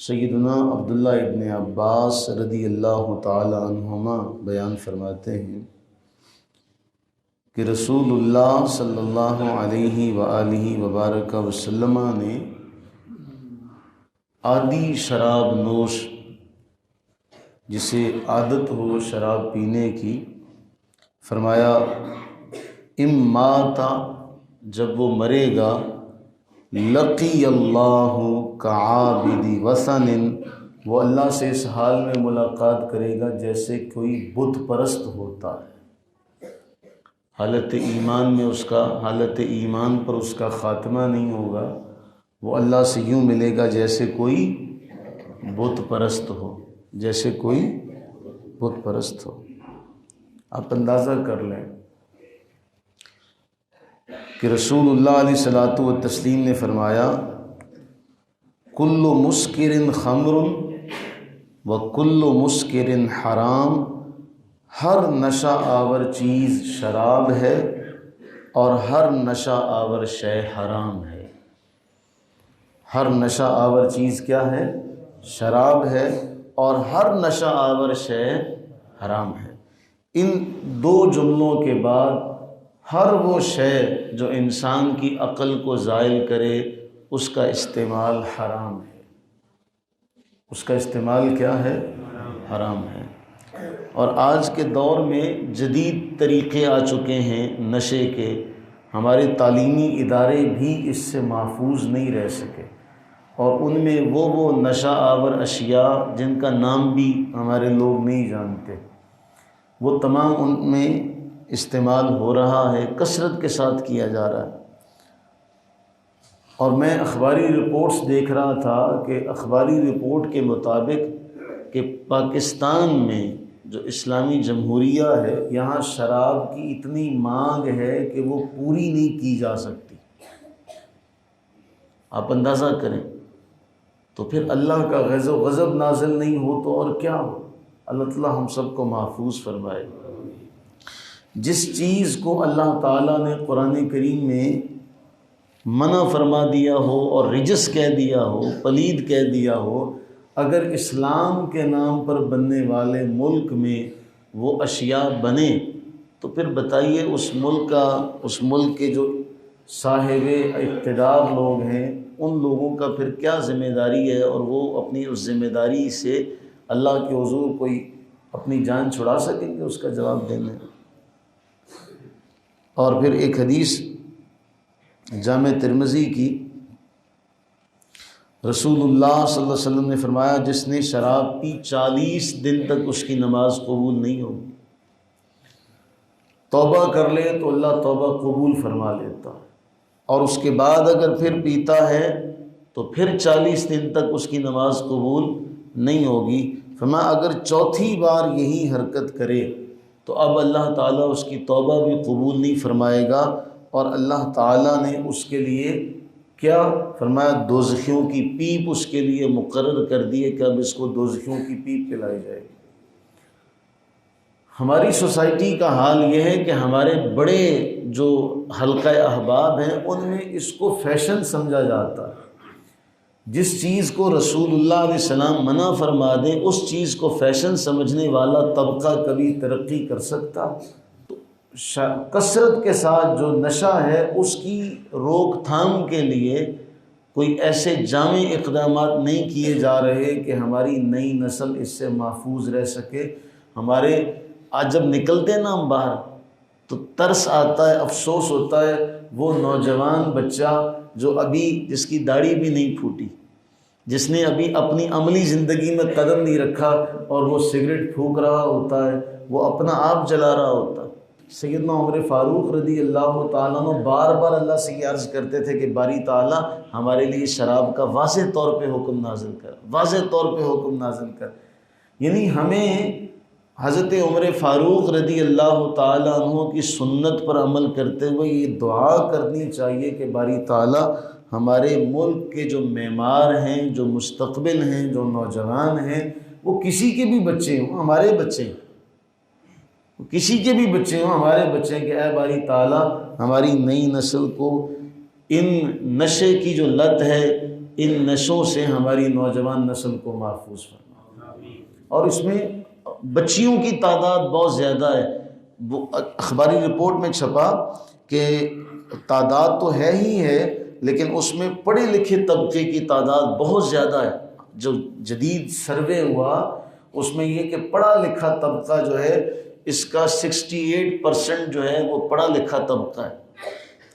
سیدنا عبداللہ ابن عباس رضی اللہ تعالی عنہما بیان فرماتے ہیں کہ رسول اللہ صلی اللہ علیہ وآلہ وبارک وسلم نے عادی شراب نوش جسے عادت ہو شراب پینے کی فرمایا ماتا جب وہ مرے گا لقی اللہ کعابد وثن وہ اللہ سے اس حال میں ملاقات کرے گا جیسے کوئی بت پرست ہوتا ہے، حالت ایمان میں حالت ایمان پر اس کا خاتمہ نہیں ہوگا، وہ اللہ سے یوں ملے گا جیسے کوئی بت پرست ہو، جیسے کوئی بت پرست ہو۔ آپ اندازہ کر لیں کہ رسول اللہ علیہ الصلوۃ والتسلیم نے فرمایا کل مسکر خمر و کل مسکر حرام، ہر نشہ آور چیز شراب ہے اور ہر نشہ آور شے حرام ہے۔ ہر نشہ آور چیز کیا ہے؟ شراب ہے، اور ہر نشہ آور شے حرام ہے۔ ان دو جملوں کے بعد ہر وہ شے جو انسان کی عقل کو زائل کرے اس کا استعمال حرام ہے، اس کا استعمال کیا ہے؟ حرام ہے۔ اور آج کے دور میں جدید طریقے آ چکے ہیں نشے کے، ہمارے تعلیمی ادارے بھی اس سے محفوظ نہیں رہ سکے، اور ان میں وہ نشہ آور اشیاء جن کا نام بھی ہمارے لوگ نہیں جانتے، وہ تمام ان میں استعمال ہو رہا ہے، کثرت کے ساتھ کیا جا رہا ہے۔ اور میں اخباری رپورٹس دیکھ رہا تھا کہ اخباری رپورٹ کے مطابق کہ پاکستان میں جو اسلامی جمہوریہ ہے، یہاں شراب کی اتنی مانگ ہے کہ وہ پوری نہیں کی جا سکتی۔ آپ اندازہ کریں تو پھر اللہ کا غضب نازل نہیں ہو تو اور کیا ہو؟ اللہ تعالیٰ ہم سب کو محفوظ فرمائے۔ جس چیز کو اللہ تعالیٰ نے قرآن کریم میں منع فرما دیا ہو اور رجس کہہ دیا ہو، پلید کہہ دیا ہو، اگر اسلام کے نام پر بننے والے ملک میں وہ اشیاء بنے تو پھر بتائیے اس ملک کے جو صاحب اقتدار لوگ ہیں ان لوگوں کا پھر کیا ذمہ داری ہے، اور وہ اپنی اس ذمہ داری سے اللہ کے حضور کوئی اپنی جان چھڑا سکیں گے اس کا جواب دینے؟ اور پھر ایک حدیث جامع ترمذی کی، رسول اللہ صلی اللہ علیہ وسلم نے فرمایا جس نے شراب پی 40 دن تک اس کی نماز قبول نہیں ہوگی، توبہ کر لے تو اللہ توبہ قبول فرما لیتا ہے، اور اس کے بعد اگر پھر پیتا ہے تو پھر 40 دن تک اس کی نماز قبول نہیں ہوگی۔ فرمایا اگر چوتھی بار یہی حرکت کرے تو اب اللہ تعالیٰ اس کی توبہ بھی قبول نہیں فرمائے گا، اور اللہ تعالیٰ نے اس کے لیے کیا فرمایا؟ دوزخیوں کی پیپ اس کے لیے مقرر کر دی ہے کہ اب اس کو دوزخیوں کی پیپ پلائی جائے گی۔ ہماری سوسائٹی کا حال یہ ہے کہ ہمارے بڑے جو حلقہ احباب ہیں ان میں اس کو فیشن سمجھا جاتا ہے۔ جس چیز کو رسول اللہ علیہ السلام منع فرما دیں اس چیز کو فیشن سمجھنے والا طبقہ کبھی ترقی کر سکتا؟ تو کثرت کے ساتھ جو نشہ ہے اس کی روک تھام کے لیے کوئی ایسے جامع اقدامات نہیں کیے جا رہے کہ ہماری نئی نسل اس سے محفوظ رہ سکے۔ ہمارے آج جب نکلتے ہیں نا ہم باہر تو ترس آتا ہے، افسوس ہوتا ہے، وہ نوجوان بچہ جو ابھی جس کی داڑھی بھی نہیں پھوٹی، جس نے ابھی اپنی عملی زندگی میں قدم نہیں رکھا، اور وہ سگریٹ پھونک رہا ہوتا ہے، وہ اپنا آپ جلا رہا ہوتا ہے۔ سیدنا عمر فاروق رضی اللہ تعالیٰ عنہ بار بار اللہ سے یہ عرض کرتے تھے کہ باری تعالیٰ ہمارے لیے شراب کا واضح طور پہ حکم نازل کر، واضح طور پہ حکم نازل کر۔ یعنی ہمیں حضرت عمر فاروق رضی اللہ تعالیٰ عنہ کی سنت پر عمل کرتے ہوئے یہ دعا کرنی چاہیے کہ باری تعالیٰ ہمارے ملک کے جو معمار ہیں، جو مستقبل ہیں، جو نوجوان ہیں، وہ کسی کے بھی بچے ہوں، ہمارے بچے ہیں، کسی کے بھی بچے ہوں، ہمارے بچے ہیں، کہ اے باری تعالیٰ ہماری نئی نسل کو ان نشے کی جو لت ہے، ان نشوں سے ہماری نوجوان نسل کو محفوظ فرما۔ اور اس میں بچیوں کی تعداد بہت زیادہ ہے، وہ اخباری رپورٹ میں چھپا کہ تعداد تو ہے ہی ہے، لیکن اس میں پڑھے لکھے طبقے کی تعداد بہت زیادہ ہے۔ جو جدید سروے ہوا اس میں یہ کہ پڑھا لکھا طبقہ جو ہے اس کا 68% جو ہے وہ پڑھا لکھا طبقہ ہے،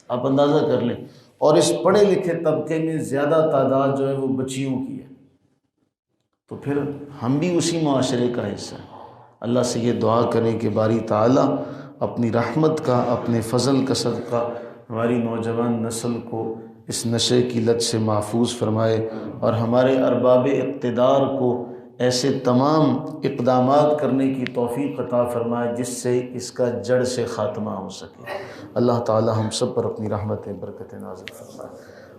آپ اندازہ کر لیں، اور اس پڑھے لکھے طبقے میں زیادہ تعداد جو ہے وہ بچیوں کی ہے۔ تو پھر ہم بھی اسی معاشرے کا حصہ ہیں۔ اللہ سے یہ دعا کریں کہ باری تعالیٰ اپنی رحمت کا، اپنے فضل کا صدقہ ہماری نوجوان نسل کو اس نشے کی لت سے محفوظ فرمائے، اور ہمارے ارباب اقتدار کو ایسے تمام اقدامات کرنے کی توفیق عطا فرمائے جس سے اس کا جڑ سے خاتمہ ہو سکے۔ اللہ تعالی ہم سب پر اپنی رحمت برکت نازل فرمائے۔